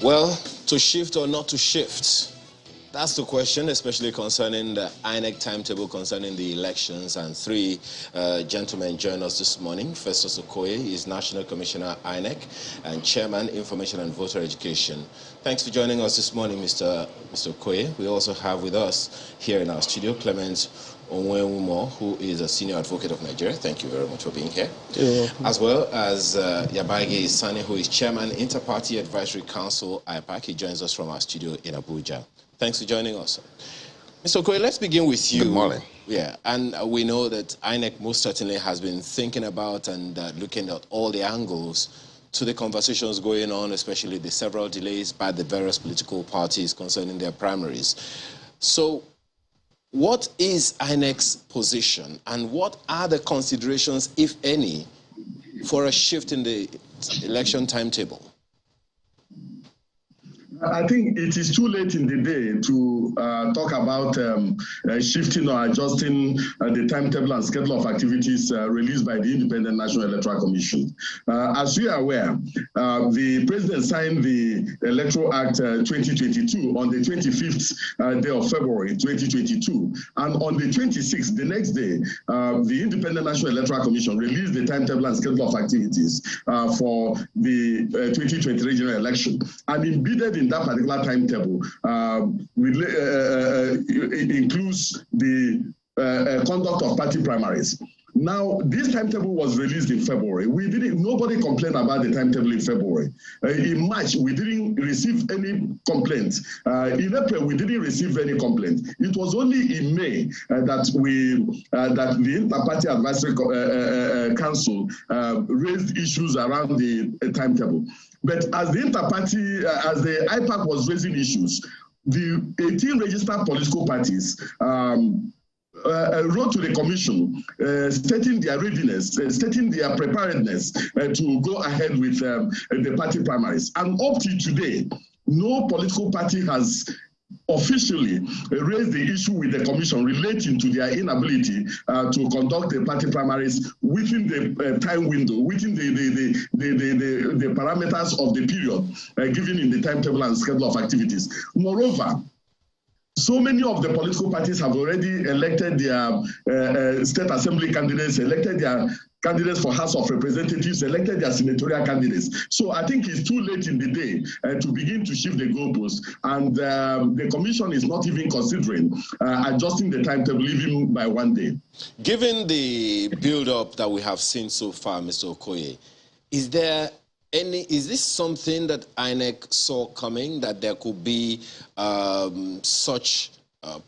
Well, to shift or not to shift? That's the question, especially concerning the INEC timetable concerning the elections. And three gentlemen join us this morning. Festus Okoye is National Commissioner INEC and Chairman, Information and Voter Education. Thanks for joining us this morning, Mr. Okoye. We also have with us here in our studio Clement Onwewumo, who is a senior advocate of Nigeria. Thank you very much for being here. As well as Yabagi Sani, who is Chairman, Inter-Party Advisory Council, IPAC. He joins us from our studio in Abuja. Thanks for joining us. Mr. Okoye, let's begin with you. Good morning. Yeah, and we know that INEC most certainly has been thinking about and looking at all the angles to the conversations going on, especially the several delays by the various political parties concerning their primaries. So, what is INEC's position and what are the considerations, if any, for a shift in the election timetable? I think it is too late in the day to talk about shifting or adjusting the timetable and schedule of activities released by the Independent National Electoral Commission. As you are aware, the President signed the Electoral Act 2022 on the 25th day of February 2022. And on the 26th, the next day, the Independent National Electoral Commission released the timetable and schedule of activities for the 2023 general election. And embedded in that particular timetable it includes the conduct of party primaries. Now, this timetable was released in February. Nobody complained about the timetable in February. In March, we didn't receive any complaints. In April, we didn't receive any complaints. It was only in May that the Inter-Party Advisory Council raised issues around the timetable. But as the as the IPAC was raising issues, the 18 registered political parties wrote to the commission stating their readiness, stating their preparedness to go ahead with the party primaries. And up to today, no political party has officially raised the issue with the commission relating to their inability to conduct the party primaries within the time window, within the parameters of the period given in the timetable and schedule of activities. Moreover, so many of the political parties have already elected their state assembly candidates, elected their candidates for House of Representatives, elected their senatorial candidates. So I think it's too late in the day to begin to shift the goalposts. And the commission is not even considering adjusting the timetable even by one day. Given the build-up that we have seen so far, Mr. Okoye, is this something that INEC saw coming, that there could be such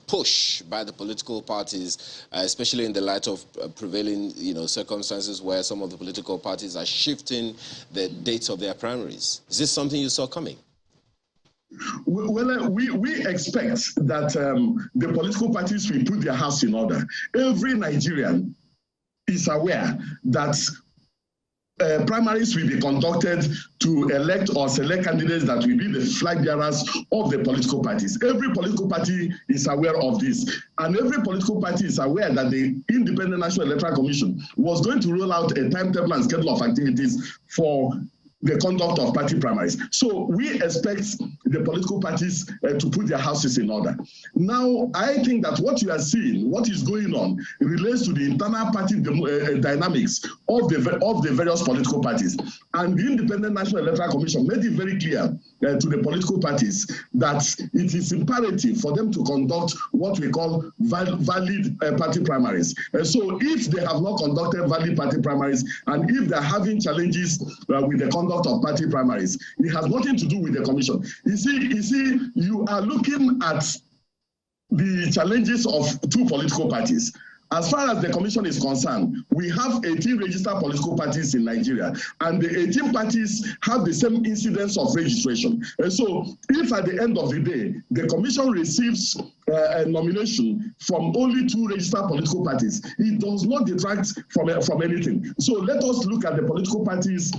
push by the political parties, especially in the light of prevailing, circumstances where some of the political parties are shifting the dates of their primaries? Is this something you saw coming? Well, we expect that the political parties will put their house in order. Every Nigerian is aware that primaries will be conducted to elect or select candidates that will be the flag bearers of the political parties. Every political party is aware of this. And every political party is aware that the Independent National Electoral Commission was going to roll out a timetable and schedule of activities for the conduct of party primaries. So we expect the political parties to put their houses in order. Now, I think that what you are seeing, what is going on, relates to the internal party dynamics of the various political parties. And the Independent National Electoral Commission made it very clear to the political parties that it is imperative for them to conduct what we call valid party primaries. So if they have not conducted valid party primaries, and if they're having challenges with the conduct of party primaries, it has nothing to do with the commission. You see, you are looking at the challenges of two political parties. As far as the commission is concerned, we have 18 registered political parties in Nigeria, and the 18 parties have the same incidence of registration. And so if at the end of the day, the commission receives nomination from only 2 registered political parties. It does not detract from anything. So let us look at the political parties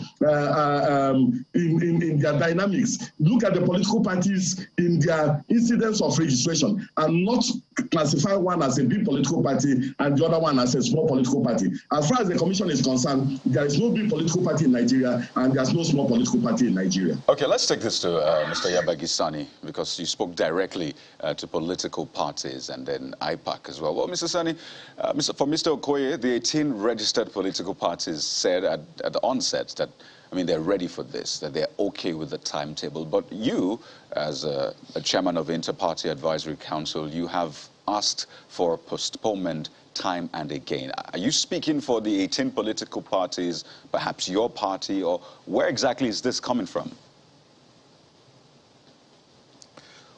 in their dynamics. Look at the political parties in their incidence of registration, and not classify one as a big political party and the other one as a small political party. As far as the Commission is concerned, there is no big political party in Nigeria, and there's no small political party in Nigeria. Okay, let's take this to Mr. Yabagi Sani, because you spoke directly to political parties and then IPAC as well. Well, Mr. Sani, for Mr. Okoye, the 18 registered political parties said at the onset that, I mean, they're ready for this, that they're okay with the timetable. But you, as a chairman of the Inter-Party Advisory Council, you have asked for postponement time and again. Are you speaking for the 18 political parties, perhaps your party, or where exactly is this coming from?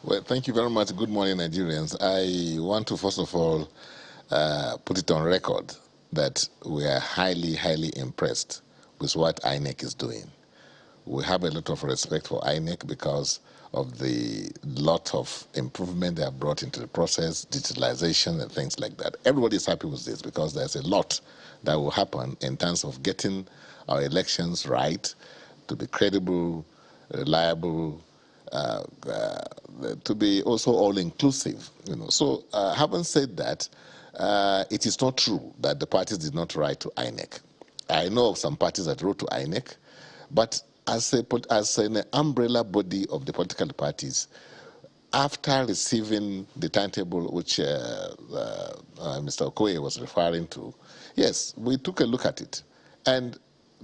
Well, thank you very much. Good morning, Nigerians. I want to, first of all, put it on record that we are highly, highly impressed with what INEC is doing. We have a lot of respect for INEC because of the lot of improvement they have brought into the process, digitalization and things like that. Everybody is happy with this because there's a lot that will happen in terms of getting our elections right, to be credible, reliable, to be also all-inclusive. You know. So having said that, it is not true that the parties did not write to INEC. I know of some parties that wrote to INEC, but as an umbrella body of the political parties, after receiving the timetable which Mr. Okoye was referring to, yes, we took a look at it. And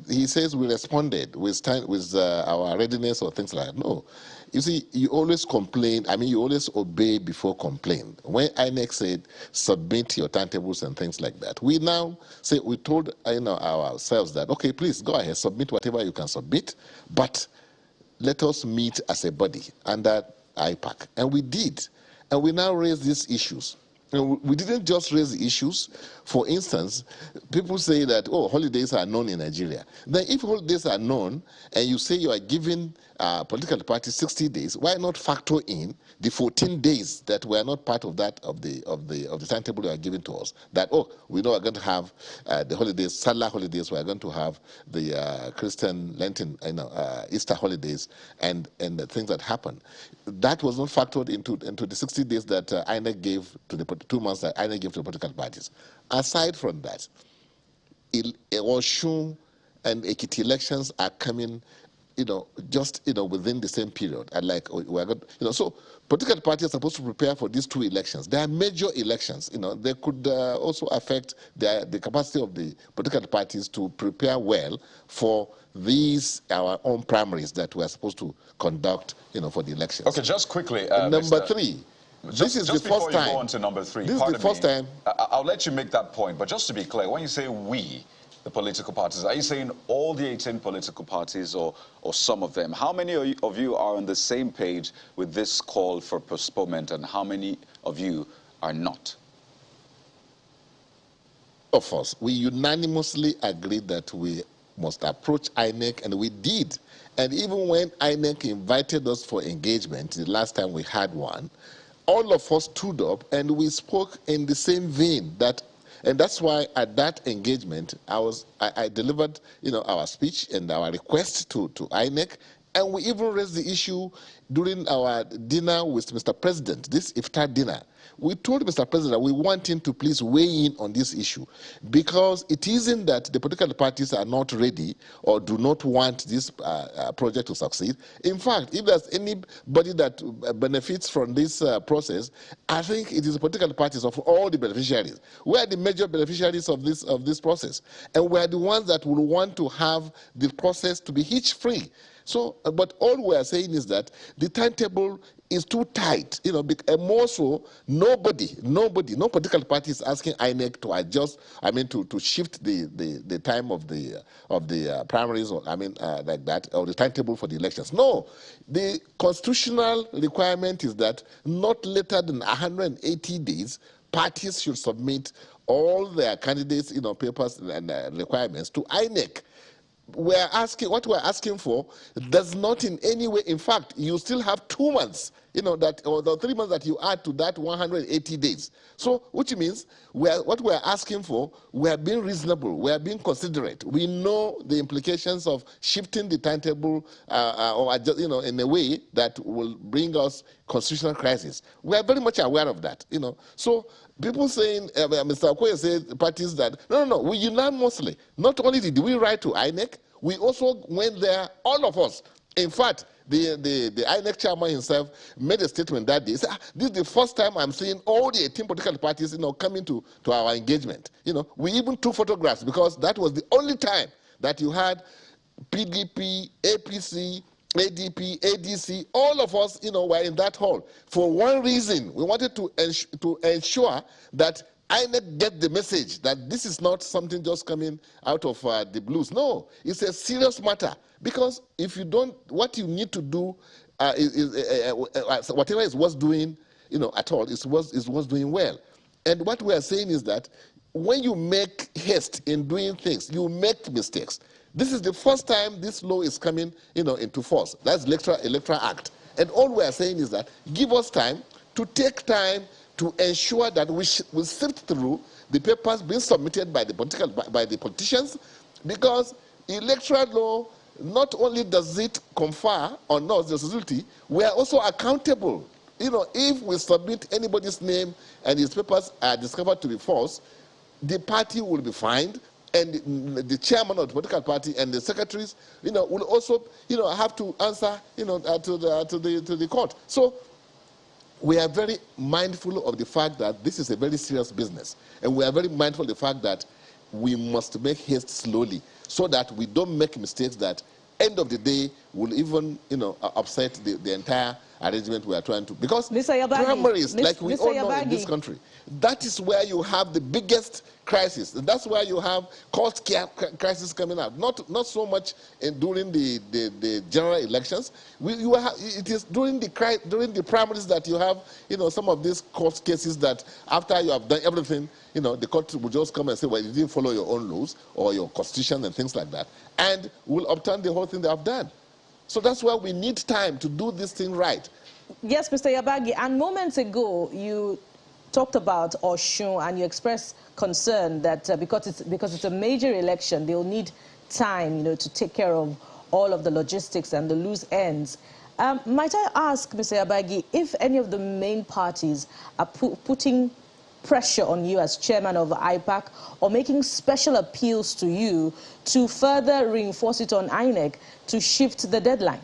he says we responded with our readiness or things like that. No. You see, you always complain. I mean, you always obey before complain. When INEC said submit your timetables and things like that, we now say, we told ourselves that, okay, please go ahead, submit whatever you can submit, but let us meet as a body under IPAC. And we did. And we now raise these issues. We didn't just raise the issues. For instance, people say that, oh, holidays are known in Nigeria. Then if holidays are known and you say you are giving political parties 60 days, why not factor in the 14 days that were not part of that of the timetable you are giving to us? That, oh, we know we're going to have the holidays, Salah holidays, we're going to have the Christian Lenten, Easter holidays, and the things that happen. That was not factored into the 60 days that INEC gave to the 2 months that INEC gave to the political parties. Aside from that, Osun and Ekiti elections are coming, just within the same period. And like we're going, so political parties are supposed to prepare for these 2 elections. They are major elections. They could also affect the capacity of the political parties to prepare well for these our own primaries that we are supposed to conduct, for the elections. Okay, just quickly. Number 3. This is the first time. Just before you go on to number 3, this is the first time. I'll let you make that point, but just to be clear, when you say we, the political parties, are you saying all the 18 political parties or some of them? How many of you are on the same page with this call for postponement, and how many of you are not? Of course, we unanimously agreed that we must approach INEC, and we did. And even when INEC invited us for engagement, the last time we had one, all of us stood up and we spoke in the same vein. And that's why at that engagement, I delivered, our speech and our request to INEC, and we even raised the issue during our dinner with Mr. President, this iftar dinner. We told Mr. President we want him to please weigh in on this issue, because it isn't that the political parties are not ready or do not want this project to succeed. In fact, if there's anybody that benefits from this process, I think it is the political parties of all the beneficiaries. We are the major beneficiaries of this process, and we are the ones that will want to have the process to be hitch-free. So, but all we are saying is that the timetable is too tight, and more so, no political party is asking INEC to adjust, to shift the time of the primaries, or like that, or the timetable for the elections. No, the constitutional requirement is that not later than 180 days, parties should submit all their candidates, papers and requirements to INEC. what we're asking for does not in any way, in fact, you still have 2 months, that, or the 3 months that you add to that 180 days. So, which means what we're asking for, we are being reasonable, we are being considerate. We know the implications of shifting the timetable, in a way that will bring us constitutional crisis. We are very much aware of that, So, people saying, Mr. Okoye said, parties that, no, we unanimously, not only did we write to INEC, we also went there, all of us. In fact, the INEC chairman himself made a statement that day. He said, this is the first time I'm seeing all the 18 political parties, coming to our engagement. We even took photographs because that was the only time that you had PDP, APC, ADP, ADC, all of us, were in that hall. For one reason, we wanted to ensure that INEC get the message that this is not something just coming out of the blues. No, it's a serious matter. Because if you don't, what you need to do whatever is worth doing, at all, is worth doing well. And what we are saying is that when you make haste in doing things, you make mistakes. This is the first time this law is coming, into force. That's Electoral Act. And all we are saying is that give us time to take time to ensure that we sift through the papers being submitted by the politicians, because electoral law not only does it confer on us the responsibility, we are also accountable. If we submit anybody's name and his papers are discovered to be false, the party will be fined, and the chairman of the political party and the secretaries, will also, have to answer, to the court. So we are very mindful of the fact that this is a very serious business, and we are very mindful of the fact that we must make haste slowly, so that we don't make mistakes that, end of the day, will even, upset the entire arrangement we are trying to. Because primaries, like we all know in this country, that is where you have the biggest crisis, and that's where you have cost care crisis coming out. Not so much during the general elections. It is during the primaries that you have, some of these court cases that after you have done everything, the court will just come and say, well, you didn't follow your own laws or your constitution and things like that, and will overturn the whole thing they have done. So that's why we need time to do this thing right. Yes, Mr. Yabagi, and moments ago you talked about Osun, and you expressed concern that because it's a major election, they'll need time, to take care of all of the logistics and the loose ends. Might I ask, Mr. Yabagi, if any of the main parties are putting pressure on you as chairman of IPAC, or making special appeals to you to further reinforce it on INEC to shift the deadline?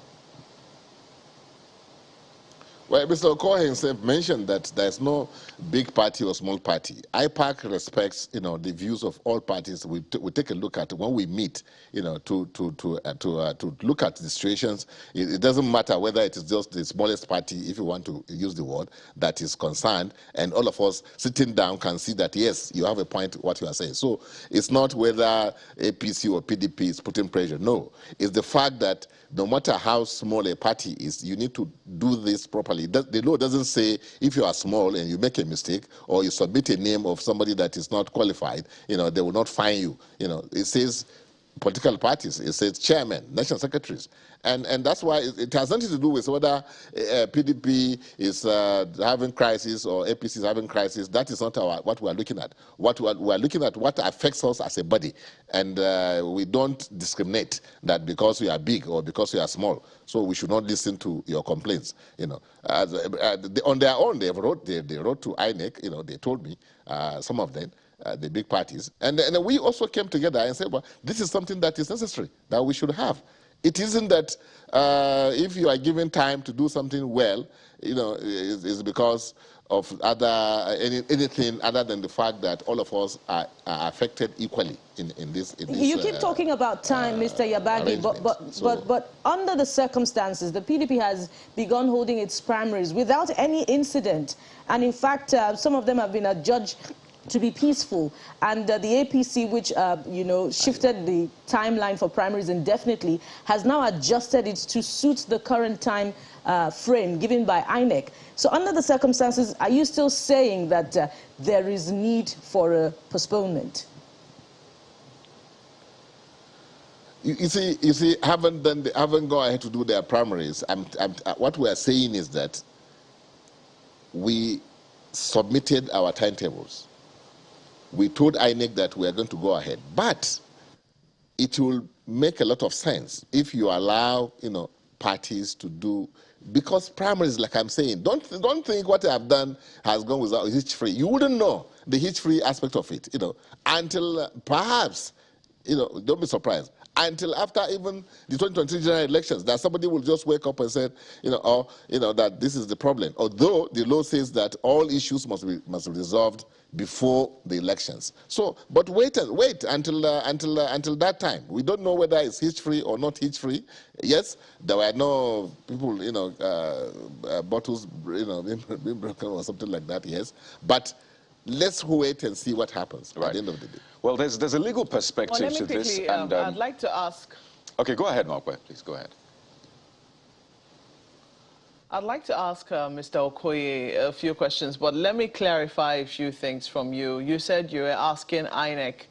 Well, Mr. Okoye himself mentioned that there's no big party or small party. IPAC respects, the views of all parties. We take a look at when we meet, to look at the situations. It doesn't matter whether it is just the smallest party, if you want to use the word, that is concerned, and all of us sitting down can see that, yes, you have a point what you are saying. So it's not whether APC or PDP is putting pressure. No, it's the fact that no matter how small a party is, you need to do this properly. The law doesn't say if you are small and you make a mistake or you submit a name of somebody that is not qualified, they will not fine you. It says political parties, it says chairman, national secretaries. And that's why it has nothing to do with whether PDP is having crisis or APC is having crisis. That is not what we are looking at. We are looking at what affects us as a body. And we don't discriminate that because we are big or because we are small. So we should not listen to your complaints. On their own, they wrote to INEC, they told me, some of them, the big parties. And we also came together and said, well, this is something that is necessary, that we should have. It isn't that if you are given time to do something well, it's because of anything other than the fact that all of us are affected equally in this. You keep talking about time, Mr. Yabagi, but under the circumstances, the PDP has begun holding its primaries without any incident, and in fact, some of them have been adjudged to be peaceful, and the APC, which shifted the timeline for primaries indefinitely, has now adjusted it to suit the current time frame given by INEC. So under the circumstances, are you still saying that there is need for a postponement? You see, haven't gone ahead to do their primaries. What we are saying is that we submitted our timetables. We told INEC that we are going to go ahead, but it will make a lot of sense if you allow, parties to do, because primaries, like I'm saying, don't think what I have done has gone without hitch-free. You wouldn't know the hitch-free aspect of it, until perhaps, don't be surprised, until after even the 2023 general elections, that somebody will just wake up and say, that this is the problem. Although the law says that all issues must be resolved before the elections. So, but wait until that time. We don't know whether it's hitch-free or not hitch-free. Yes, there were no people, bottles, being broken or something like that. Yes, but let's wait and see what happens at the end of the day. Well, there's a legal perspective to this. And I'd like to ask. Okay, go ahead, Mark. Please go ahead. I'd like to ask Mr. Okoye a few questions, but let me clarify a few things from you. You said you were asking INEC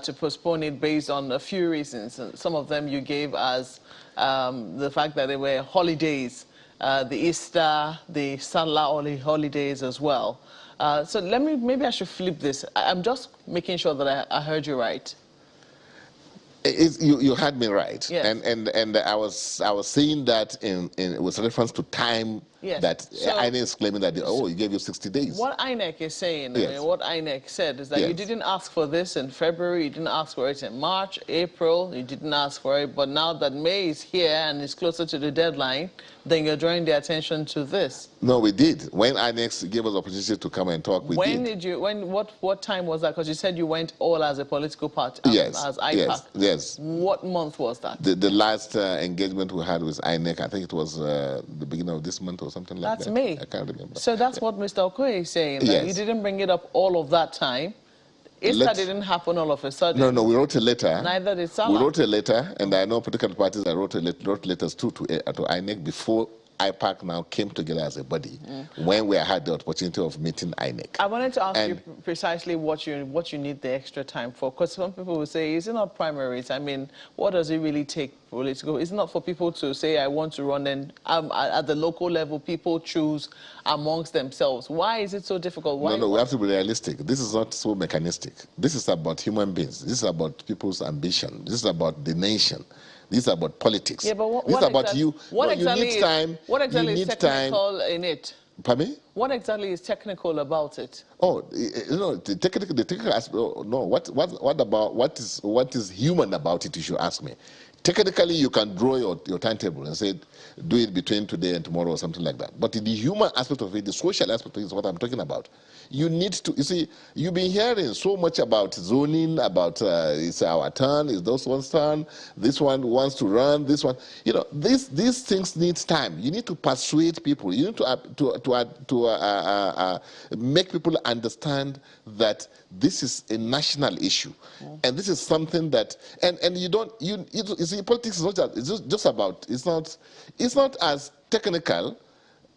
to postpone it based on a few reasons. Some of them you gave as the fact that there were holidays, the Easter, the Salah holidays as well. So maybe I should flip this. I'm just making sure that I heard you right. You had me right, yes. and I was saying that with reference to time, yes. That so, INEC is claiming that you gave you 60 days. What INEC is saying, yes. what INEC said is that yes. you didn't ask for this in February, you didn't ask for it in March, April, you didn't ask for it, but now that May is here and is closer to the deadline, then you're drawing the attention to this. No, we did. When INEC gave us the opportunity to come and talk, we did. What time was that? Because you said you went all as a political party, yes. as IPAC. Yes. What month was that? The last engagement we had with INEC, I think it was the beginning of this month or something like that. That's May. I can't remember. So that's what Mr. Okoye is saying, that yes. you didn't bring it up all of that time. Easter didn't happen all of a sudden. No, we wrote a letter. Neither did Salah. We wrote a letter, and I know political parties that wrote letters to INEC before IPAC now came together as a body when we had the opportunity of meeting INEC. I wanted to ask you precisely what you need the extra time for, because some people will say, is it not primaries? I mean, what does it really take political? It's not for people to say, I want to run, and at the local level, people choose amongst themselves. Why is it so difficult? Why? No, we have to be realistic. This is not so mechanistic. This is about human beings. This is about people's ambition. This is about the nation. This is about politics. Yeah, but what about you. What exactly you need time. What exactly is technical in it? Pardon me? What exactly is technical about it? Oh, the technical aspect. No, what is human about it? You should ask me. Technically, you can draw your timetable and say, do it between today and tomorrow or something like that. But the human aspect of it, the social aspect of it is what I'm talking about. You need to, you see, you've been hearing so much about zoning, about it's our turn, it's those one's turn, this one wants to run, this one. These things need time. You need to persuade people. You need to make people understand that this is a national issue. And this is something that, and you see, politics is not just about, it's not as technical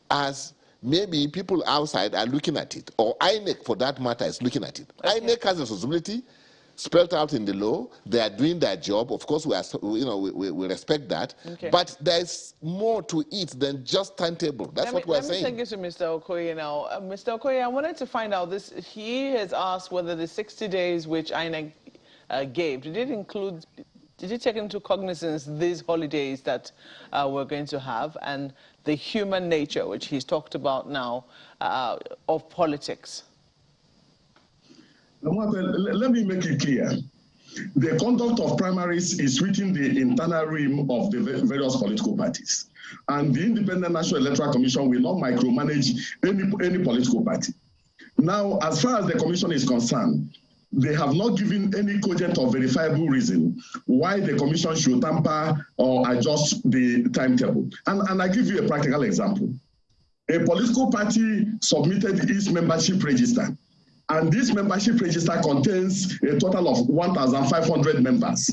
as maybe people outside are looking at it, or INEC, for that matter, is looking at it. Okay. INEC has a responsibility spelled out in the law. They are doing their job. Of course, we respect that. Okay. But there's more to it than just timetable. That's what we're saying. Let me take you to Mr. Okoye now. Mr. Okoye, I wanted to find out this. He has asked whether the 60 days which INEC gave, did it take into cognizance these holidays that we're going to have and the human nature, which he's talked about now, of politics? Let me make it clear. The conduct of primaries is within the internal realm of the various political parties. And the Independent National Electoral Commission will not micromanage any political party. Now, as far as the commission is concerned, they have not given any cogent or verifiable reason why the commission should tamper or adjust the timetable. And I give you a practical example. A political party submitted its membership register, and this membership register contains a total of 1,500 members.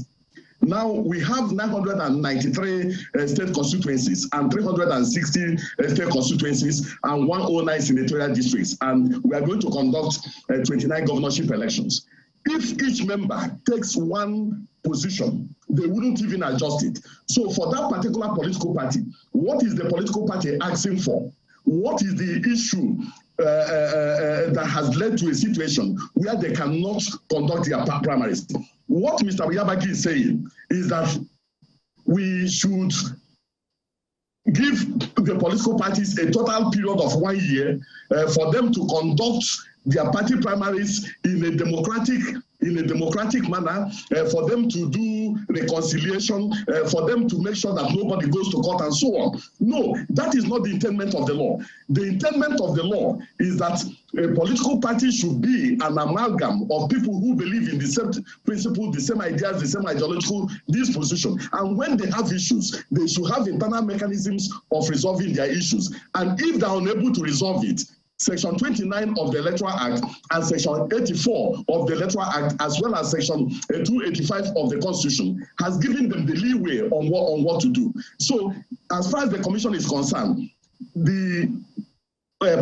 Now we have 993 state constituencies and 360 state constituencies and 109 senatorial districts, and we are going to conduct 29 governorship elections. If each member takes 1 position. They wouldn't even adjust it. So for that particular political party, what is the political party asking for? What is the issue that has led to a situation where they cannot conduct their primaries? What Mr. Yabagi is saying is that we should give the political parties a total period of 1 year for them to conduct their party primaries in a democratic manner, for them to do reconciliation, for them to make sure that nobody goes to court and so on. No, that is not the intent of the law. The intent of the law is that a political party should be an amalgam of people who believe in the same principles, the same ideas, the same ideological disposition. And when they have issues, they should have internal mechanisms of resolving their issues. And if they are unable to resolve it, Section 29 of the Electoral Act and Section 84 of the Electoral Act, as well as Section 285 of the Constitution, has given them the leeway on what to do. So, as far as the Commission is concerned, the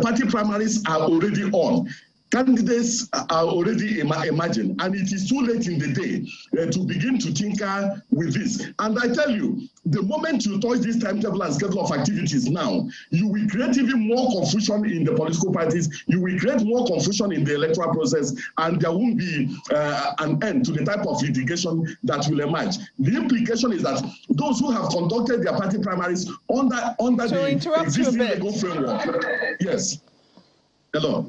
party primaries are already on. Candidates are already emerging, and it is too late in the day to begin to tinker with this. And I tell you, the moment you touch this timetable and schedule of activities now, you will create even more confusion in the political parties, you will create more confusion in the electoral process, and there won't be an end to the type of litigation that will emerge. The implication is that those who have conducted their party primaries under the existing legal framework. Yes. Hello.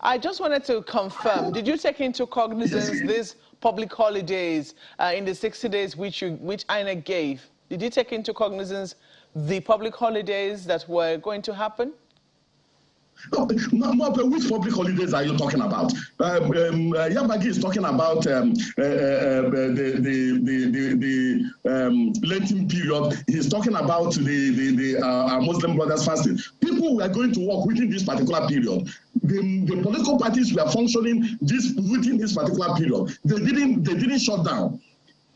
I just wanted to confirm, did you take into cognizance these public holidays in the 60 days which INEC gave? Did you take into cognizance the public holidays that were going to happen? No, which public holidays are you talking about? Yabagi is talking about the Lenten period. He's talking about the Muslim brothers fasting. People were going to work within this particular period. The political parties were functioning within this particular period. They didn't shut down.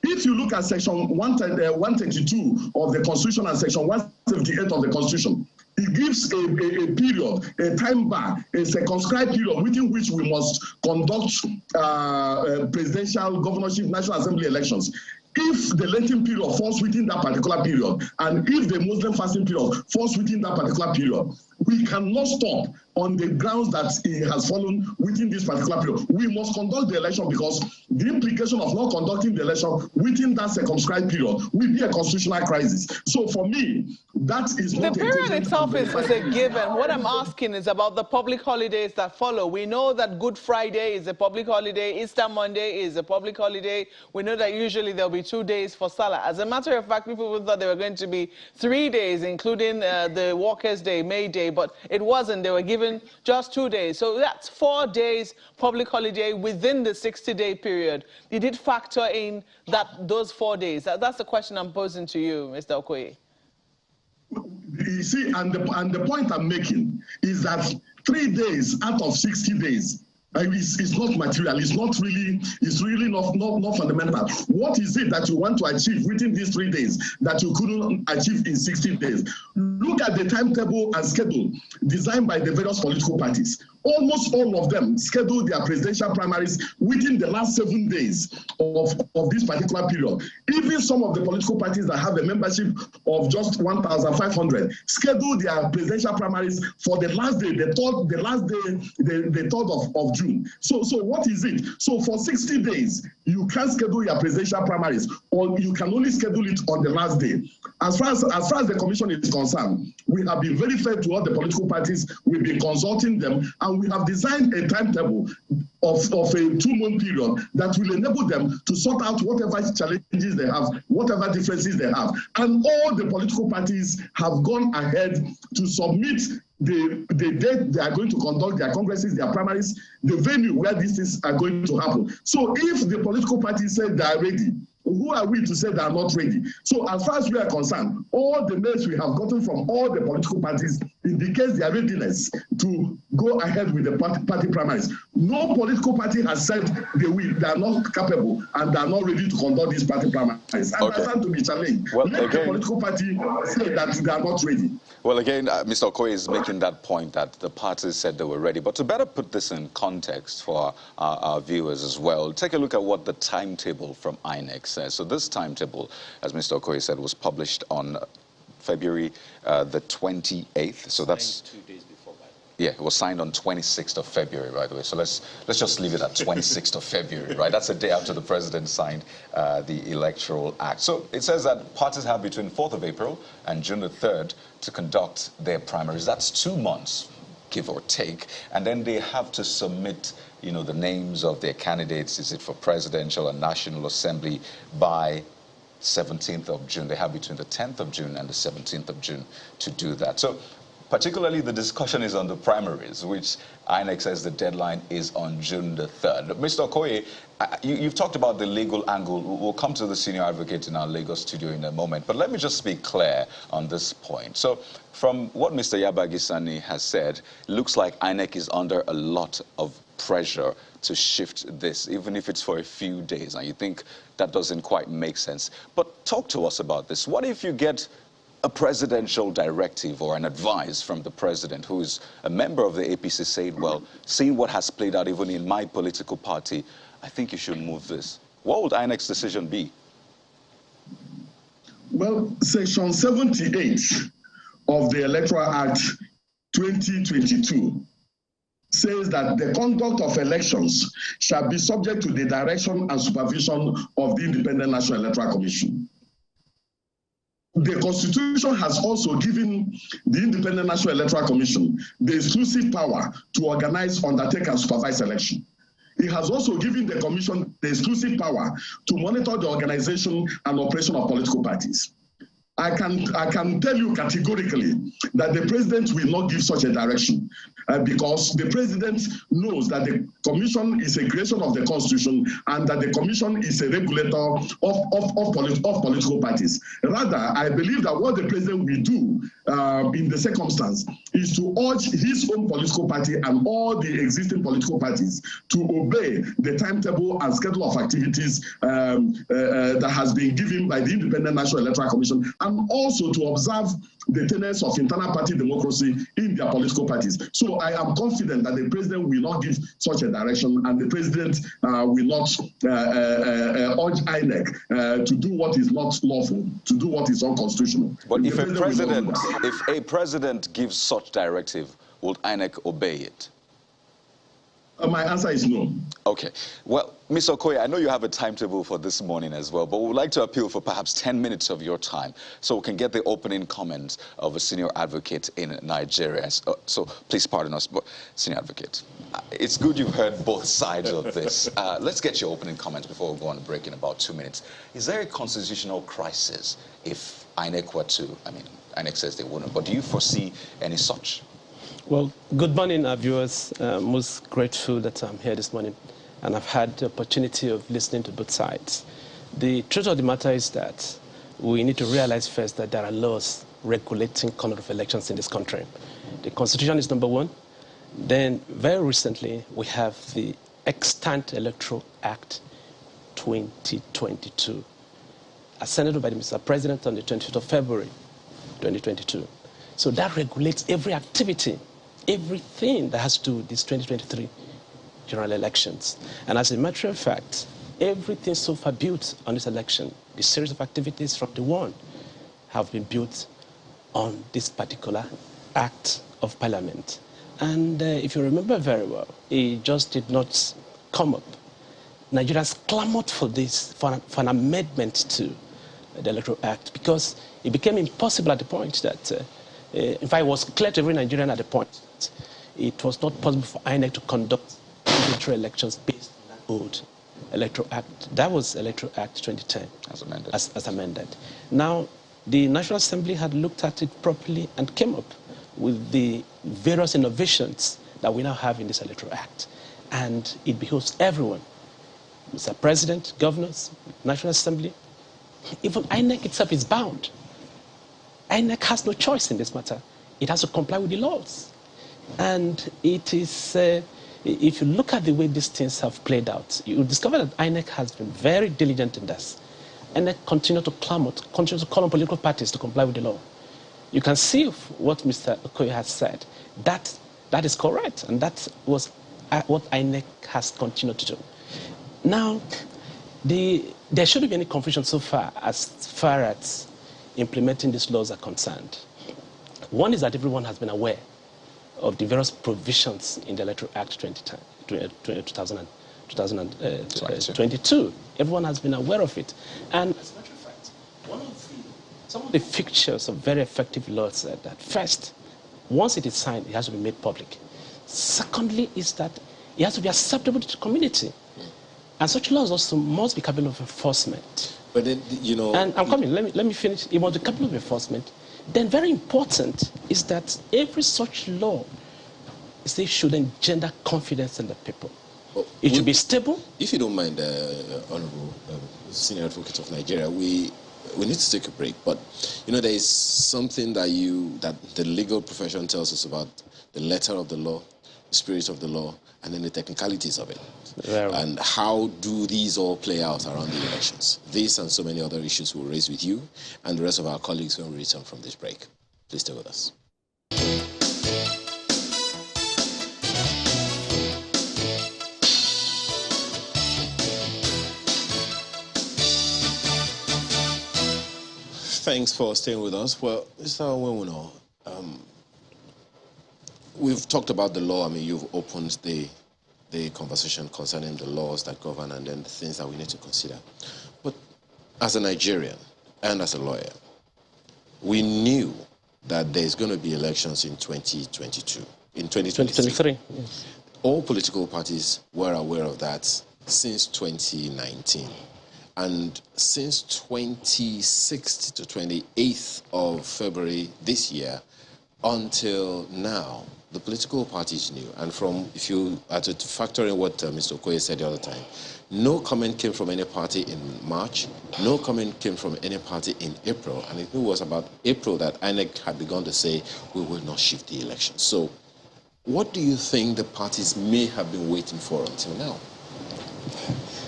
If you look at Section 132 of the Constitution and Section 178 of the Constitution, it gives a period, a time bar, a circumscribed period within which we must conduct presidential, governorship, National Assembly elections. If the Lenten period falls within that particular period, and if the Muslim fasting period falls within that particular period, we cannot stop on the grounds that it has fallen within this particular period. We must conduct the election because the implication of not conducting the election within that circumscribed period will be a constitutional crisis. So for me, that is not the period itself is a given. What I'm asking is about the public holidays that follow. We know that Good Friday is a public holiday, Easter Monday is a public holiday. We know that usually there'll be 2 days for Salah. As a matter of fact, people thought there were going to be 3 days, including the Workers' Day, May Day, but it wasn't. They were given just 2 days. So that's 4 days public holiday within the 60-day period. Did it factor in those 4 days? That's the question I'm posing to you, Mr. Okoye. You see, and the point I'm making is that 3 days out of 60 days it's not material. It's really not fundamental. What is it that you want to achieve within these 3 days that you couldn't achieve in 60 days? Look at the timetable and schedule designed by the various political parties. Almost all of them scheduled their presidential primaries within the last 7 days of this particular period. Even some of the political parties that have a membership of just 1,500 scheduled their presidential primaries for the last day, the 3rd of June. So what is it? So for 60 days, you can't schedule your presidential primaries, or you can only schedule it on the last day. As far as the Commission is concerned, we have been very fair to all the political parties. We've been consulting them, and we have designed a timetable of a 2-month period that will enable them to sort out whatever challenges they have, whatever differences they have. And all the political parties have gone ahead to submit the date they are going to conduct their congresses, their primaries, the venue where these things are going to happen. So if the political parties say they are ready, who are we to say they are not ready? So as far as we are concerned, all the mails we have gotten from all the political parties indicates their readiness to go ahead with the party primaries. No political party has said they are not capable and they are not ready to conduct these party primaries. And that's to be challenged. Well, let the political party say that they are not ready. Well, again, Mr. Okoye is making that point that the parties said they were ready. But to better put this in context for our viewers as well, take a look at what the timetable from INEC says. So this timetable, as Mr. Okoye said, was published on February the 28th. So that's 2 days before. Yeah, it was signed on 26th of February, by the way. So let's just leave it at 26th of February, right? That's a day after the president signed the Electoral Act. So it says that parties have between 4th of April and June the 3rd to conduct their primaries. That's 2 months, give or take. And then they have to submit, you know, the names of their candidates, is it for presidential and National Assembly, by 17th of June. They have between the 10th of June and the 17th of June to do that. So particularly the discussion is on the primaries, which INEC says the deadline is on June the 3rd. Mr. Okoye, you've talked about the legal angle. We'll come to the senior advocate in our Lagos studio in a moment. But let me just be clear on this point. So from what Mr. Yabagi has said, it looks like INEC is under a lot of pressure to shift this, even if it's for a few days. And you think that doesn't quite make sense. But talk to us about this. What if you get a presidential directive or an advice from the president, who is a member of the APC, saying, well, seeing what has played out even in my political party, I think you should move this? What would INEC's decision be? Well, Section 78 of the Electoral Act 2022 says that the conduct of elections shall be subject to the direction and supervision of the Independent National Electoral Commission. The Constitution has also given the Independent National Electoral Commission the exclusive power to organize, undertake, and supervise election. It has also given the Commission the exclusive power to monitor the organization and operation of political parties. I can tell you categorically that the president will not give such a direction because the president knows that the commission is a creation of the Constitution and that the commission is a regulator of political parties. Rather, I believe that what the president will do in the circumstance is to urge his own political party and all the existing political parties to obey the timetable and schedule of activities that has been given by the Independent National Electoral Commission, and also to observe the tenets of internal party democracy in their political parties. So I am confident that the president will not give such a direction, and the president will not urge INEC to do what is not lawful, to do what is unconstitutional. But if a president gives such directive, would INEC obey it? My answer is no. Okay. Well, Mr. Okoye, I know you have a timetable for this morning as well, but we would like to appeal for perhaps 10 minutes of your time so we can get the opening comments of a senior advocate in Nigeria. So please pardon us, but senior advocate, it's good you've heard both sides of this. Let's get your opening comments before we go on a break in about 2 minutes. Is there a constitutional crisis if INEC were to, I mean, INEC says they wouldn't, but do you foresee any such? Well, good morning, our viewers. Most grateful that I'm here this morning, and I've had the opportunity of listening to both sides. The truth of the matter is that we need to realize first that there are laws regulating conduct of elections in this country. The Constitution is number one. Then, very recently, we have the Extant Electoral Act 2022, ascended by the Mr. President on the 25th of February 2022. So that regulates every activity, everything that has to do with these 2023 general elections. And as a matter of fact, everything so far built on this election, the series of activities from the one, have been built on this particular act of parliament. And if you remember very well, it just did not come up. Nigerians clamored for this, for an amendment to the Electoral Act, because it became impossible at the point that in fact, it was clear to every Nigerian at the point that it was not possible for INEC to conduct electoral elections based on that old Electoral Act. That was Electoral Act 2010. As amended. Now, the National Assembly had looked at it properly and came up with the various innovations that we now have in this Electoral Act. And it behoves everyone, Mr. President, governors, National Assembly, even INEC itself is bound. INEC has no choice in this matter. It has to comply with the laws. And it is, if you look at the way these things have played out, you will discover that INEC has been very diligent in this. INEC continue to clamor, continue to call on political parties to comply with the law. you can see what Mr. Okoye has said. That is correct, and that was what INEC has continued to do. Now, there shouldn't be any confusion so far as implementing these laws are concerned. One is that everyone has been aware of the various provisions in the Electoral Act 2022. Everyone has been aware of it. And as a matter of fact, some of the fixtures of very effective laws said that first, once it is signed, it has to be made public. Secondly, is that it has to be acceptable to the community. And such laws also must be capable of enforcement. But then, And I'm coming, let me finish. It must be capable of enforcement. Then very important is that every such law should engender confidence in the people. It should be stable. If you don't mind, Honorable Senior Advocate of Nigeria, we need to take a break. But, there is something that the legal profession tells us about the letter of the law, the spirit of the law, and then the technicalities of it. And how do these all play out around the elections? These and so many other issues we'll raise with you and the rest of our colleagues when we return from this break. Please stay with us. Thanks for staying with us. Well, Mr. Onwenu, we've talked about the law. I mean, you've opened the conversation concerning the laws that govern and then the things that we need to consider. But as a Nigerian and as a lawyer, we knew that there's going to be elections in 2022, in 2023. Yes. All political parties were aware of that since 2019. And since 26th to 28th of February this year, until now, the political parties knew. And if you are to factor in what Mr. Okoye said the other time, no comment came from any party in March, no comment came from any party in April, and it was about April that INEC had begun to say, we will not shift the election. So what do you think the parties may have been waiting for until now?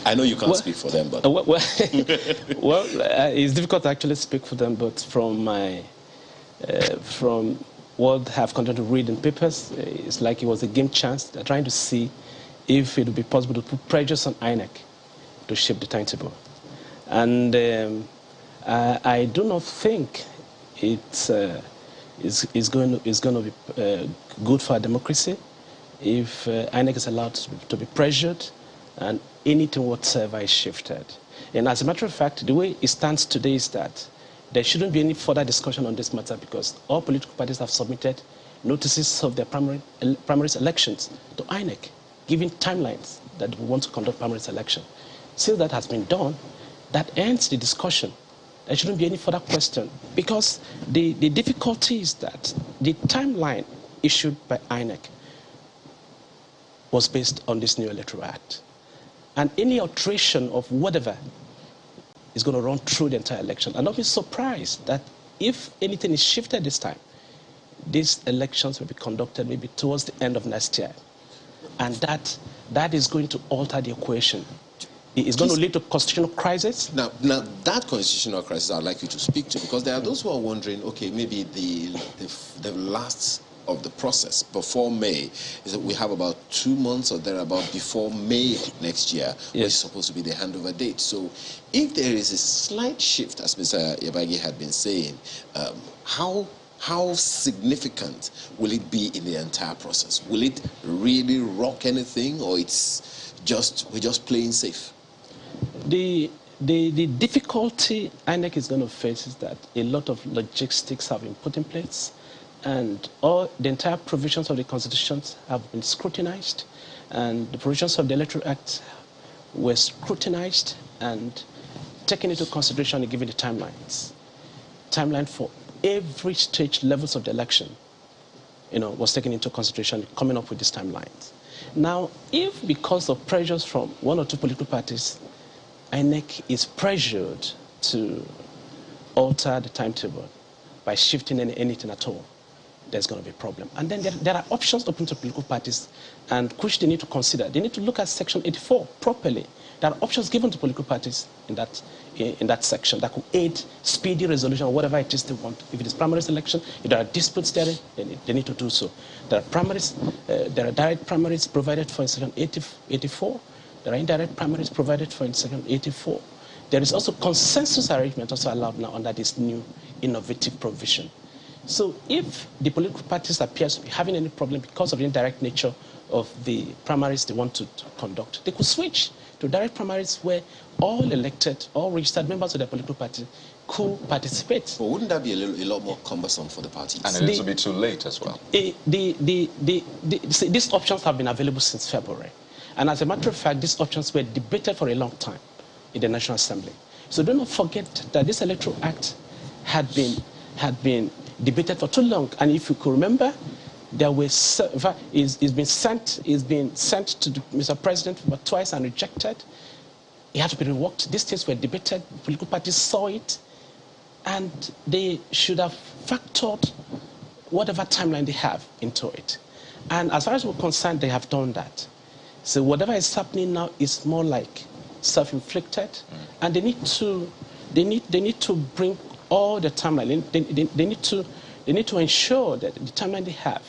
I know you can't speak for them, but... it's difficult to actually speak for them, but from what I've continued to read in papers, it's like it was a game chance. They're trying to see if it would be possible to put pressures on INEC to shape the timetable. And I do not think it's going to be good for our democracy if INEC is allowed to be pressured and anything whatsoever is shifted. And as a matter of fact, the way it stands today is that there shouldn't be any further discussion on this matter because all political parties have submitted notices of their primaries elections to INEC, giving timelines that we want to conduct primaries election. Since that has been done, that ends the discussion. There shouldn't be any further question because the difficulty is that the timeline issued by INEC was based on this new Electoral Act. And any alteration of whatever is going to run through the entire election. And I'll be surprised that if anything is shifted this time, these elections will be conducted maybe towards the end of next year. And that is going to alter the equation. It's going to lead to constitutional crisis. Now, that constitutional crisis I'd like you to speak to, because there are those who are wondering, okay, maybe the last of the process before May is that we have about 2 months or thereabout before May next year, which is supposed to be the handover date. So if there is a slight shift, as Mr. Yabagi had been saying, how significant will it be in the entire process? Will it really rock anything, or we're just playing safe? The difficulty INEC is going to face is that a lot of logistics have been put in place, and the entire provisions of the Constitution have been scrutinized, and the provisions of the Electoral Act were scrutinized and taken into consideration and given the timelines. Timeline for every stage levels of the election, was taken into consideration, coming up with these timelines. Now, if because of pressures from one or two political parties, INEC is pressured to alter the timetable by shifting anything at all, there's going to be a problem. And then there are options open to political parties, and which they need to consider. They need to look at Section 84 properly. There are options given to political parties in that section that could aid speedy resolution of whatever it is they want. If it is primaries election, if there are disputes there, they need to do so. There are primaries, there are direct primaries provided for in Section 84. There are indirect primaries provided for in Section 84. There is also consensus arrangement also allowed now under this new innovative provision. So if the political parties appear to be having any problem because of the indirect nature of the primaries they want to conduct, they could switch to direct primaries where all elected, all registered members of their political party could participate. But wouldn't that be a lot more cumbersome for the parties? And a little bit too late as well. These options have been available since February. And as a matter of fact, these options were debated for a long time in the National Assembly. So do not forget that this Electoral Act had been debated for too long. And if you could remember, there was it's been sent to Mr. President about twice and rejected. It had to be reworked. These things were debated. Political parties saw it, and they should have factored whatever timeline they have into it. And as far as we're concerned, they have done that. So whatever is happening now is more like self-inflicted, and they need to bring all the timeline. They need to ensure that the timeline they have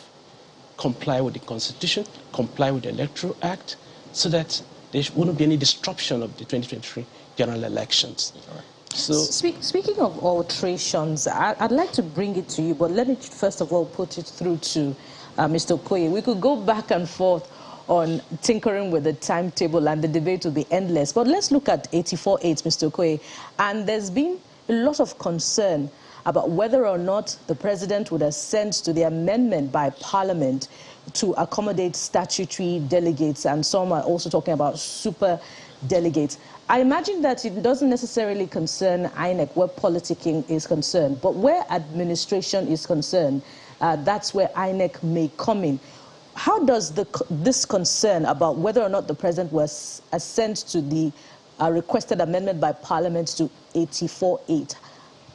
comply with the Constitution, comply with the Electoral Act, so that there wouldn't be any disruption of the 2023 general elections. Right. So, speaking of alterations, I'd like to bring it to you, but let me first of all put it through to Mr. Okoye. We could go back and forth on tinkering with the timetable, and the debate will be endless. But let's look at 84.8, Mr. Okoye. And there's been a lot of concern about whether or not the president would assent to the amendment by Parliament to accommodate statutory delegates, and some are also talking about super delegates. I imagine that it doesn't necessarily concern INEC where politicking is concerned, but where administration is concerned, that's where INEC may come in. How does this concern about whether or not the president was assent to the requested amendment by Parliament to 84.8,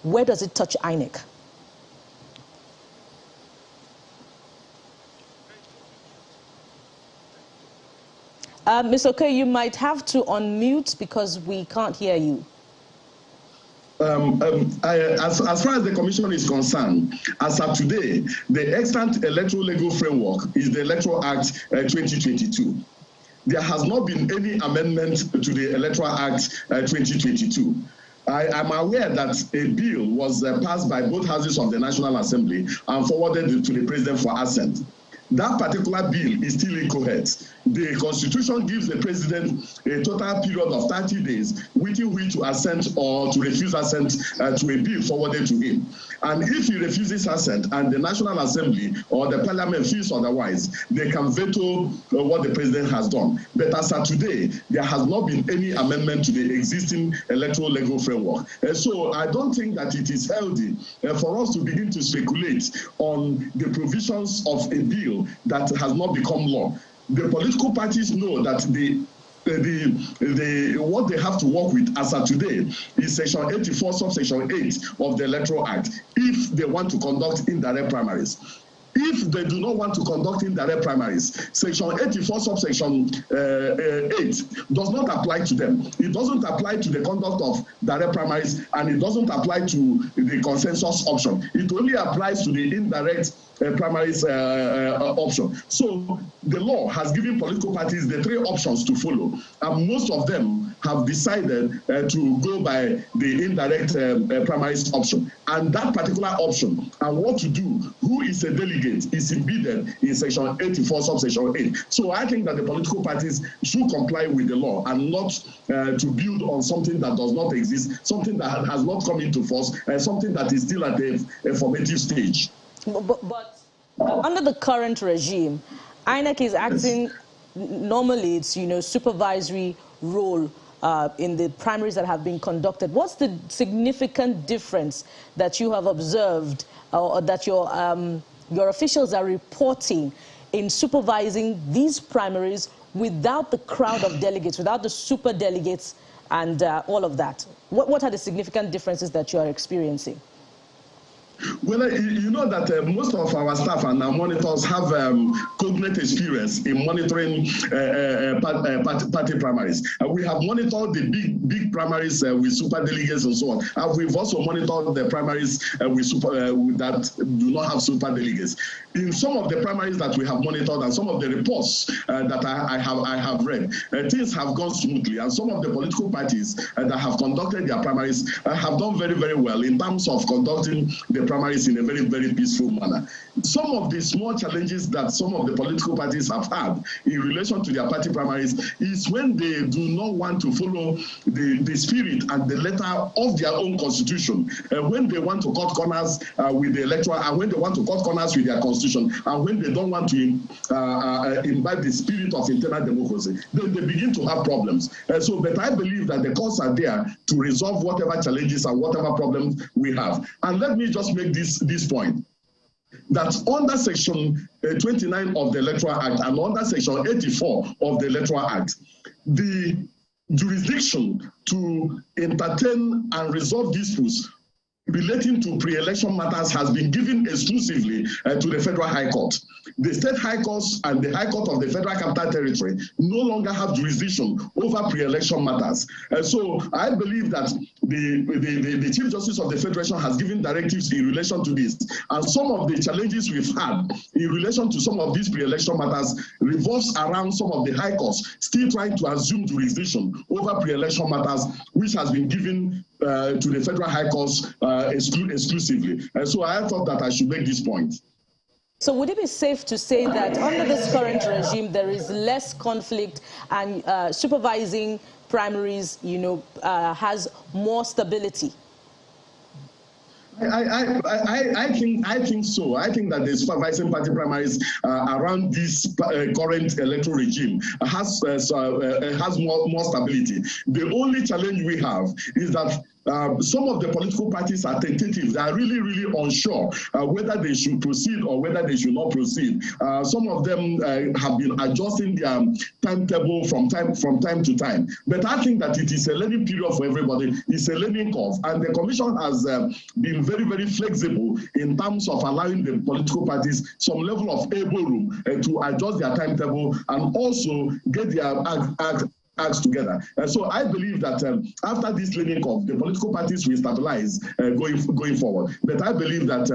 where does it touch INEC? Ms. Okoye, you might have to unmute because we can't hear you. As far as the Commission is concerned, as of today, the extant electoral legal framework is the Electoral Act 2022. There has not been any amendment to the Electoral Act 2022. I am aware that a bill was passed by both houses of the National Assembly and forwarded to the President for assent. That particular bill is still incoherent. The Constitution gives the President a total period of 30 days within which to assent or to refuse assent to a bill forwarded to him. And if he refuses assent and the National Assembly or the Parliament feels otherwise, they can veto what the President has done. But as of today, there has not been any amendment to the existing electoral legal framework. So I don't think that it is healthy for us to begin to speculate on the provisions of a bill that has not become law. The political parties know that what they have to work with as of today is Section 84, subsection 8 of the Electoral Act, if they want to conduct indirect primaries. If they do not want to conduct indirect primaries, Section 84, subsection 8 does not apply to them. It doesn't apply to the conduct of direct primaries, and it doesn't apply to the consensus option. It only applies to the indirect primaries option. So the law has given political parties the three options to follow, and most of them have decided to go by the indirect primaries option. And that particular option and what to do, who is a delegate, is embedded in Section 84, subsection 8. So I think that the political parties should comply with the law and not to build on something that does not exist, something that has not come into force, something that is still at a formative stage. But under the current regime, INEC is acting, normally it's, supervisory role in the primaries that have been conducted. What's the significant difference that you have observed or that your officials are reporting in supervising these primaries without the crowd of delegates, without the super delegates and all of that? What are the significant differences that you are experiencing? Well, you know that most of our staff and our monitors have cognate experience in monitoring party primaries. We have monitored the big primaries with super delegates and so on. And we've also monitored the primaries that do not have super delegates. In some of the primaries that we have monitored and some of the reports that I have read, things have gone smoothly. And some of the political parties that have conducted their primaries have done very, very well in terms of conducting the primaries in a very, very peaceful manner. Some of the small challenges that some of the political parties have had in relation to their party primaries is when they do not want to follow the spirit and the letter of their own constitution, when they want to cut corners with the electoral, and when they want to cut corners with their constitution, and when they don't want to imbibe the spirit of internal democracy, then they begin to have problems. But I believe that the courts are there to resolve whatever challenges and whatever problems we have. And let me just make this point, that under Section 29 of the Electoral Act and under Section 84 of the Electoral Act, the jurisdiction to entertain and resolve disputes relating to pre-election matters has been given exclusively to the Federal High Court. The State High Courts and the High Court of the Federal Capital Territory no longer have jurisdiction over pre-election matters. So I believe that the Chief Justice of the Federation has given directives in relation to this. And some of the challenges we've had in relation to some of these pre-election matters revolves around some of the High Courts still trying to assume jurisdiction over pre-election matters, which has been given to the Federal High Courts exclusively. And so I thought that I should make this point. So would it be safe to say that under this current regime, there is less conflict and supervising primaries, has more stability? I think so. I think that the supervising party primaries around this current electoral regime has more stability. The only challenge we have is that some of the political parties are tentative. They are really, really unsure whether they should proceed or whether they should not proceed. Some of them have been adjusting their timetable from time to time. But I think that it is a learning period for everybody. It's a learning curve. And the Commission has been very, very flexible in terms of allowing the political parties some level of able room to adjust their timetable and also get their acts together. So I believe that after this learning curve, the political parties will stabilize going forward. But I believe that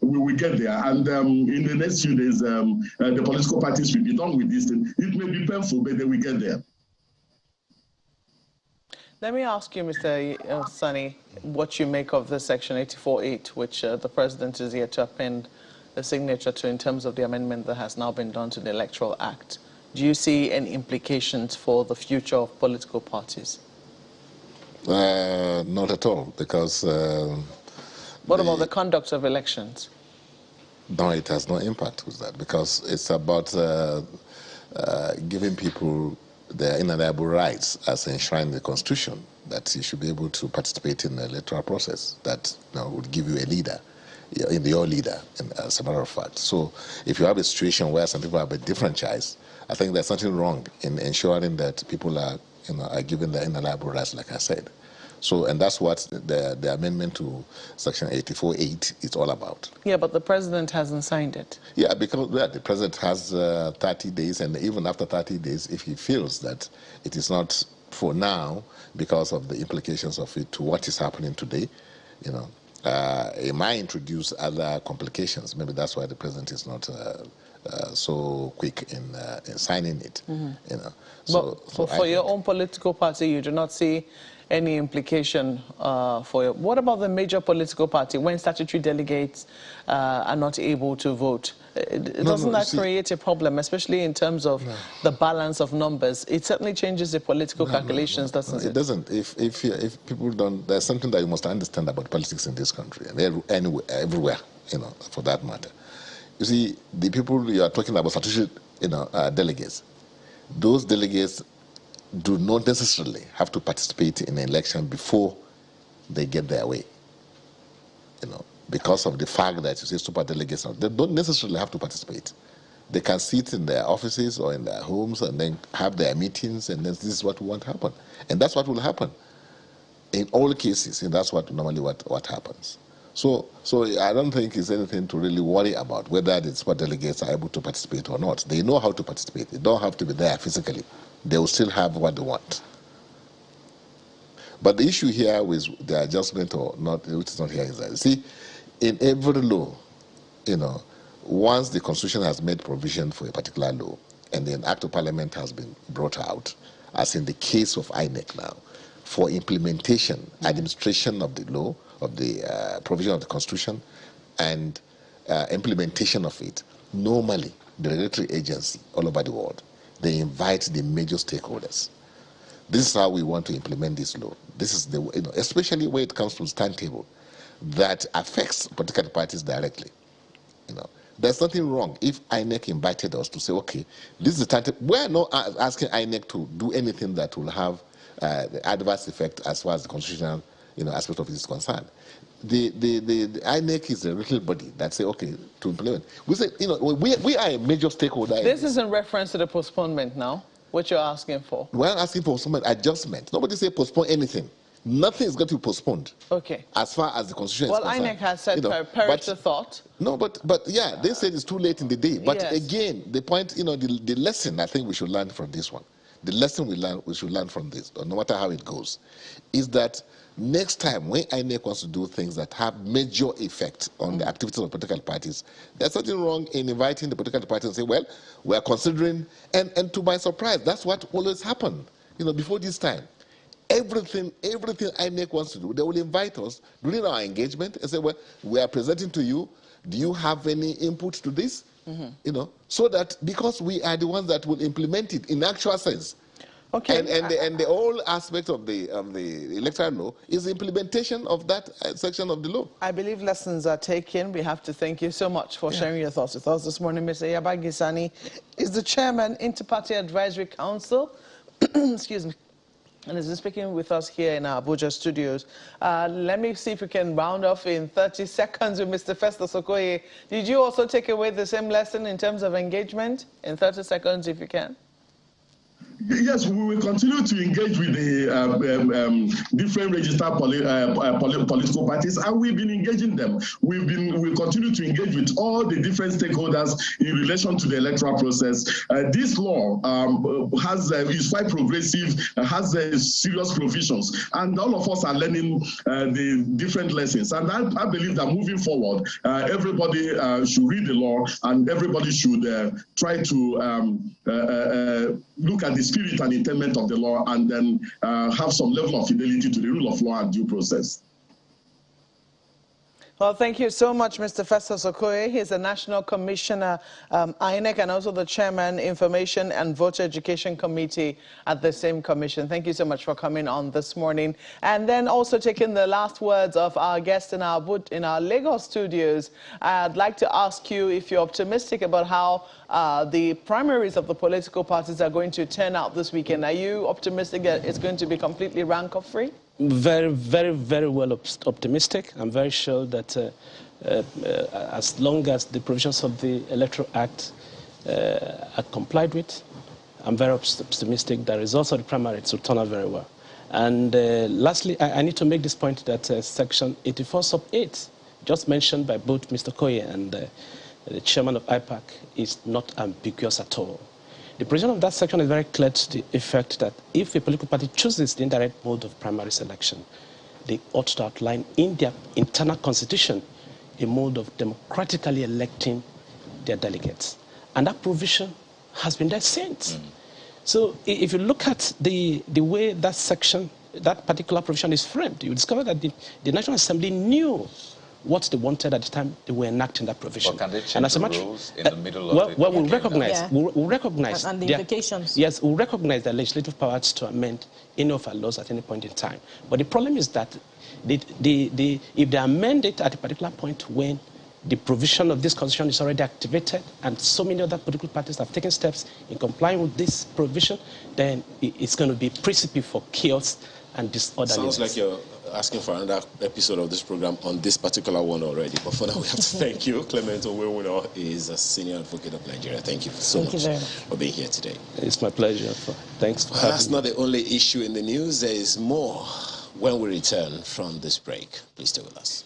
we will get there. And in the next few days, the political parties will be done with this thing. It may be painful, but they will get there. Let me ask you, Mr. Sani, what you make of the Section 84.8, which the President is here to append the signature to in terms of the amendment that has now been done to the Electoral Act. Do you see any implications for the future of political parties? Not at all, because... what about the conduct of elections? No, it has no impact with that, because it's about giving people their inalienable rights as enshrined in the Constitution, that you should be able to participate in the electoral process that would give you a leader, your leader, as a matter of fact. So if you have a situation where some people have a different choice, I think there's something wrong in ensuring that people are, are given their inalienable rights, like I said. So, and that's what the amendment to Section 84.8 is all about. Yeah, but the President hasn't signed it. Yeah, because the President has 30 days, and even after 30 days, if he feels that it is not for now, because of the implications of it to what is happening today, it might introduce other complications. Maybe that's why the President is not so quick in signing it. Mm-hmm. But for your own political party, you do not see any implication for you. What about the major political party when statutory delegates are not able to vote? Doesn't that create a problem, especially in terms of the balance of numbers? It certainly changes the political calculations, doesn't it? It doesn't. If people don't, there's something that you must understand about politics in this country and everywhere, for that matter. You see, the people you are talking about, statutory, delegates, those delegates do not necessarily have to participate in an election before they get their way. Because of the fact that you say super delegates, they don't necessarily have to participate. They can sit in their offices or in their homes and then have their meetings, and then this is what we want to happen. And that's what will happen in all cases, and that's what normally what happens. So I don't think it's anything to really worry about whether the super delegates are able to participate or not. They know how to participate. They don't have to be there physically. They will still have what they want. But the issue here with the adjustment or not, which is not here, is that, see, in every law, once the Constitution has made provision for a particular law and an Act of Parliament has been brought out, as in the case of INEC now, for implementation, administration of the law, of the provision of the Constitution, and implementation of it, normally the regulatory agency all over the world, they invite the major stakeholders. This is how we want to implement this law. This is the, especially when it comes to timetable that affects political parties directly. There's nothing wrong if INEC invited us to say, okay, this is the timetable. We're not asking INEC to do anything that will have the adverse effect as far as the constitutional aspect of it is concerned. The INEC is a little body that say, okay, to implement. We say, we are a major stakeholder. This is in reference to the postponement now, what you're asking for. We're asking for postponement, adjustment. Nobody say postpone anything. Nothing is going to be postponed. Okay. As far as the Constitution is concerned. Well, INEC has said perish the thought. No, but yeah, they said it's too late in the day. But yes, again, the point, the lesson I think we should learn from this one, the lesson we should learn from this, no matter how it goes, is that next time when INEC wants to do things that have major effect on the activities of political parties, there's nothing wrong in inviting the political parties and say, well, we are considering, and to my surprise, that's what always happened, before this time. Everything INEC wants to do, they will invite us during our engagement and say, well, we are presenting to you, do you have any input to this? So that, because we are the ones that will implement it in actual sense. Okay. And the whole aspect of the electoral law is the implementation of that section of the law. I believe lessons are taken. We have to thank you so much for sharing your thoughts with us this morning. Mr. Yabagi Sani is the chairman, Interparty Advisory Council. Excuse me. And has been speaking with us here in our Abuja studios. Let me see if we can round off in 30 seconds with Mr. Festus Okoye. Did you also take away the same lesson in terms of engagement? In 30 seconds, if you can. Yes, we will continue to engage with the different registered political parties, and we've been engaging them. We'll continue to engage with all the different stakeholders in relation to the electoral process. This law is quite progressive, has serious provisions, and all of us are learning the different lessons. And I believe that moving forward, everybody should read the law, and everybody should try to look at the spirit and intent of the law, and then have some level of fidelity to the rule of law and due process. Well, thank you so much, Mr. Festus Okoye. He's the National Commissioner, INEC, and also the Chairman, Information and Voter Education Committee at the same commission. Thank you so much for coming on this morning. And then also taking the last words of our guest in our Lagos studios, I'd like to ask you if you're optimistic about how the primaries of the political parties are going to turn out this weekend. Are you optimistic that it's going to be completely rancor-free? Very, very, very well optimistic. I'm very sure that as long as the provisions of the Electoral Act are complied with, I'm very optimistic that results of the primaries will turn out very well. And lastly, I need to make this point that Section 84 sub 8, just mentioned by both Mr. Okoye and the chairman of IPAC, is not ambiguous at all. The provision of that section is very clear to the effect that if a political party chooses the indirect mode of primary selection, they ought to outline in their internal constitution a mode of democratically electing their delegates. And that provision has been there since. So if you look at the way that section, that particular provision is framed, you discover that the National Assembly knew what they wanted at the time they were enacting that provision. But can they change the rules in the middle of the... Well, we'll recognize... And the implications. Yes, we'll recognize the legislative powers to amend any of our laws at any point in time. But the problem is that if they amend it at a particular point when the provision of this constitution is already activated and so many other political parties have taken steps in complying with this provision, then it's going to be precipice for chaos and disorderliness. Sounds like you're asking for another episode of this program on this particular one already. But for now, we have to thank you. Clement Owewuno is a senior advocate of Nigeria. Thank you so much for being here today. It's my pleasure. Thanks for having me. That's not the only issue in the news. There is more when we return from this break. Please stay with us.